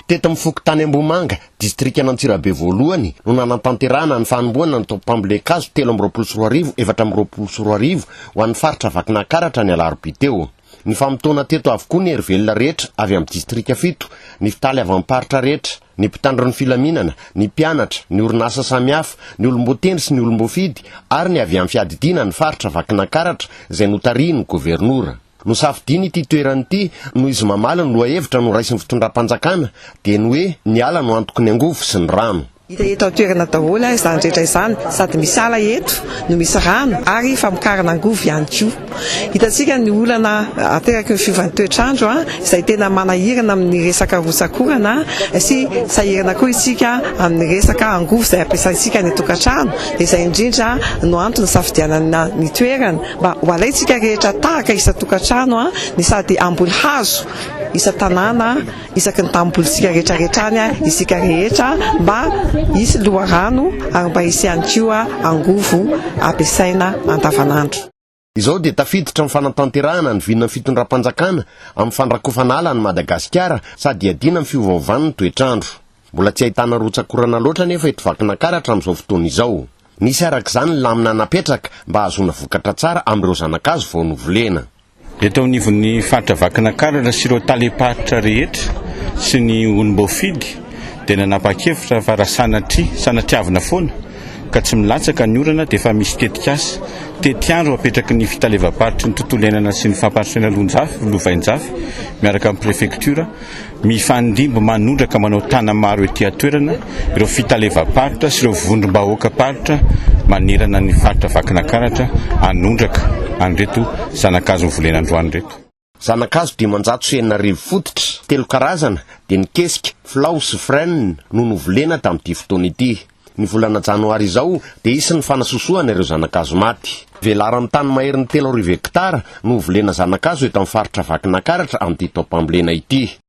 Teto amin'ny Fokotany Ambomanga, distrika Antsirabe voalohany, no nanatanterahana ny fanomboana ny tompam-bilekazo 7 efatra amby 20 ho an'ny faritra Vakinankaratra ny alarobia teo. Ny famotoana teto avokoa ny hery rehetra avy amin'ny distrika 7, ny fitaly avy amin'ny paritra rehetra, ny mpitandro ny filaminana, ny mpianatra, ny orinasa samihafa, ny olombotendry sy ny olombofidy, ary ny avy amin'ny fiadidina ny faritra Vakinankaratra izay notarian'ny gobernora. No safidiany ity toerany ity no izy mamaly ny lohahevitra no raisin'ny fitondram-panjakana dia ny hoe ny ala no antoko ny angovo sy ny rano. Eto toerana daholo izany rehetra izany, sady misy ala eto no misy rano ary famokarana angovo ihany koa. Hitantsika ny olana ateraky ny fiovan'ny toetrandro izay tena manahirana amin'ny resaka rosakorana sy sahirana koa isika amin'ny resaka angovo izay ampiasaitsika ny tokantrano, dia izay indrindra no antony safidianana ny toerana mba ho alaitsika rehetra tahaka isa tokantrano ny sady amboly hazo isa tanàna isaky ny tambolitsika rehetrarehetrany isika rehetra mba isy loharano ary mba isy ihany koa angovo ampiasaina andavanandro. Izao dia tafiditra amin'ny fanatanterahana ny vinona fitondram-panjakana amin'ny fandrakofana ala ny Madagasikara sady adina amin'ny fiovaovan'ny toetrandro. Mbola tsy ahitana rotsakorana loatra nefa eto Vakinankaratra amin'izao fotoana izao. Nisy arak'izany ny lamina napetraka mba hahazoana vokatra tsara amin'ireo zanak'azo vao novolena. Eto anivon'ny faritra Vakinankaratra sy ireo taleparitra rehetra sy ny olombofidy dia nanapa-kevitra fa raha sanatiavina foana ka tsy milatsaka ny orana dia efa misy tetikasa tetiandro apetraky ny fitalevaparitry ny tontolo iainana sy ny famparitrana lovainjafy miaraka amin'ny prefektura mifandimbo manondraka manao tana maro ety atoerana ireo fitalevaparitra sy ireo vondrom-bahoaka paritra manerana ny faritra Vakinankaratra anondraka anreto zanakazo volena androany reto. Zanakazo 590 fototra, 3 karazana, dia ny kesika, filao sy freine no novolena tamin'ity fotoana ity. Ny volana janoary izao dia isan'ny fanasosoana ireo zanakazo maty. Velarany tany maherin'ny 3 hektara no novolena zanakazo eto amin'ny faritra Vakinankaratra amin'ity tompam-bilena ity.